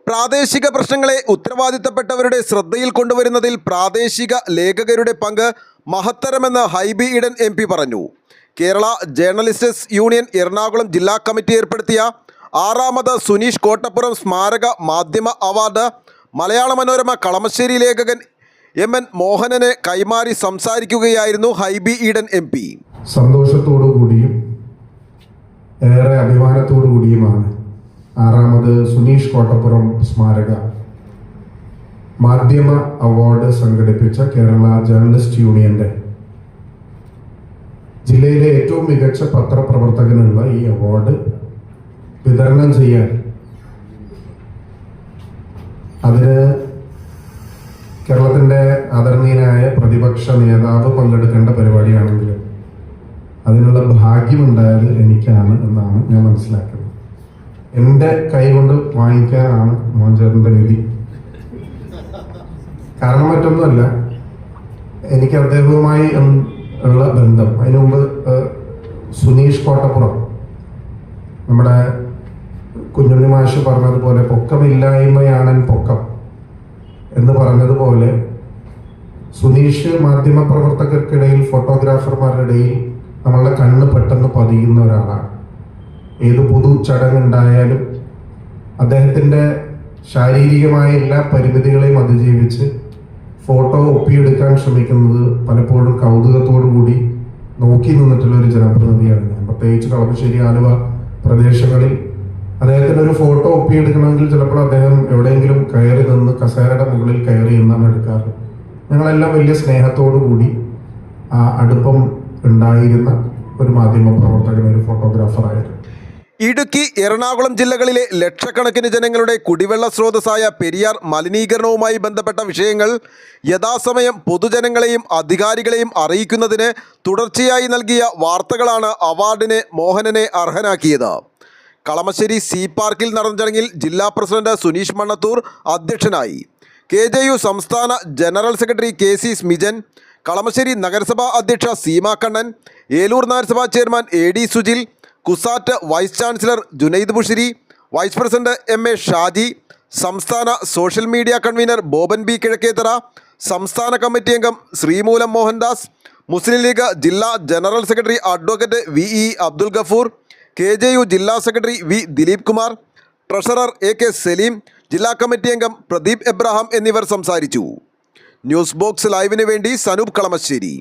പ്രാദേശിക പ്രശ്നങ്ങളെ ഉത്തരവാദിത്തപ്പെട്ടവരുടെ ശ്രദ്ധയിൽ കൊണ്ടുവരുന്നതിൽ പ്രാദേശിക ലേഖകരുടെ പങ്ക് മഹത്തരമെന്ന് ഹൈബി ഈഡൻ MP പറഞ്ഞു. കേരള ജേർണലിസ്റ്റ്സ് യൂണിയൻ എറണാകുളം ജില്ലാ കമ്മിറ്റി ഏർപ്പെടുത്തിയ 6ാമത് സുനീഷ് കോട്ടപ്പുറം സ്മാരക മാധ്യമ അവാർഡ് മലയാള മനോരമ കളമശ്ശേരി ലേഖകൻ MN മോഹനനെ കൈമാറി സംസാരിക്കുകയായിരുന്നു ഹൈബി ഈഡൻ MP. സന്തോഷത്തോടു കൂടിയും ഏറെ അഭിമാനത്തോടു കൂടിയുമാണ് 6ാമത് സുനീഷ് കോട്ടപ്പുറം സ്മാരക മാധ്യമ അവാർഡ് സംഘടിപ്പിച്ച കേരള ജേർണലിസ്റ്റ് യൂണിയന്റെ ജില്ലയിലെ ഏറ്റവും മികച്ച പത്രപ്രവർത്തകനുള്ള ഈ അവാർഡ് വിതരണം ചെയ്യാൻ അതിന് കേരളത്തിന്റെ ആദരണീയനായ പ്രതിപക്ഷ നേതാവ് പങ്കെടുക്കേണ്ട പരിപാടിയാണെങ്കിലും അതിനുള്ള ഭാഗ്യമുണ്ടായത് എനിക്കാണ് എന്നാണ് ഞാൻ മനസ്സിലാക്കുന്നത്. എൻ്റെ കൈ കൊണ്ട് വാങ്ങിക്കാനാണ് മോഹൻചേട്ടൻ്റെ വിധി. കാരണം മറ്റൊന്നുമല്ല, എനിക്ക് അദ്ദേഹവുമായി ഉള്ള ബന്ധം. അതിനു മുമ്പ് സുനീഷ് കോട്ടപ്പുറം, നമ്മുടെ കുഞ്ഞുണ്ണി മാഷ് പറഞ്ഞതുപോലെ പൊക്കമില്ലായ്മയാണ് പൊക്കം എന്ന് പറഞ്ഞതുപോലെ സുനീഷ് മാധ്യമ പ്രവർത്തകർക്കിടയിൽ, ഫോട്ടോഗ്രാഫർമാരുടെ ഇടയിൽ നമ്മളുടെ കണ്ണ് പെട്ടെന്ന് പതിയുന്ന ഒരാളാണ്. ഏത് പൊതു ചടങ്ങുണ്ടായാലും അദ്ദേഹത്തിൻ്റെ ശാരീരികമായ എല്ലാ പരിമിതികളെയും അതിജീവിച്ച് ഫോട്ടോ ഒപ്പിയെടുക്കാൻ ശ്രമിക്കുന്നത് പലപ്പോഴും കൗതുകത്തോടു കൂടി നോക്കി നിന്നിട്ടുള്ള ഒരു ജനപ്രതിനിധിയാണ് ഞാൻ. പ്രത്യേകിച്ച് കളമശ്ശേരി, ആലുവ പ്രദേശങ്ങളിൽ അദ്ദേഹത്തിന് ഒരു ഫോട്ടോ ഒപ്പിയെടുക്കണമെങ്കിൽ ചിലപ്പോൾ അദ്ദേഹം എവിടെയെങ്കിലും കയറി നിന്ന് കസേരയുടെ മുകളിൽ കയറി നിന്നാണ് എടുക്കാറ്. ഞങ്ങളെല്ലാം വലിയ സ്നേഹത്തോടു കൂടി ആ അടുപ്പം ഉണ്ടായിരുന്ന ഒരു മാധ്യമ പ്രവർത്തകൻ, ഒരു ഫോട്ടോഗ്രാഫറായിരുന്നു. ഇടുക്കി, എറണാകുളം ജില്ലകളിലെ ലക്ഷക്കണക്കിന് ജനങ്ങളുടെ കുടിവെള്ള സ്രോതസ്സായ പെരിയാർ മലിനീകരണവുമായി ബന്ധപ്പെട്ട വിഷയങ്ങൾ യഥാസമയം പൊതുജനങ്ങളെയും അധികാരികളെയും അറിയിക്കുന്നതിന് തുടർച്ചയായി നൽകിയ വാർത്തകളാണ് അവാർഡിന് മോഹനനെ അർഹനാക്കിയത്. കളമശ്ശേരി സി പാർക്കിൽ നടന്ന ചടങ്ങിൽ ജില്ലാ പ്രസിഡന്റ് സുനീഷ് മണ്ണത്തൂർ അധ്യക്ഷനായി. KJU സംസ്ഥാന general secretary KC Smijan, Kalamassery നഗരസഭാ അധ്യക്ഷ സീമ കണ്ണൻ, ഏലൂർ നഗരസഭാ chairman AD Sujil, CUSAT vice chancellor Junaid Bushiri, vice president MA Shaji, സംസ്ഥാന social media convener Boban B Kizhakkethara, സംസ്ഥാന കമ്മിറ്റി അംഗം ശ്രീമൂലം മോഹൻദാസ്, മുസ്ലിം ലീഗ് ജില്ലാ general secretary advocate VE Abdul Gafoor, KJU ജില്ലാ secretary V Dileep Kumar, treasurer AK Saleem, ജില്ലാ കമ്മിറ്റി അംഗം പ്രദീപ് എബ്രഹാം എന്നിവർ സംസാരിച്ചു. ന്യൂസ് ബോക്സ് ലൈവിന് വേണ്ടി സനൂപ് കളമശ്ശേരി.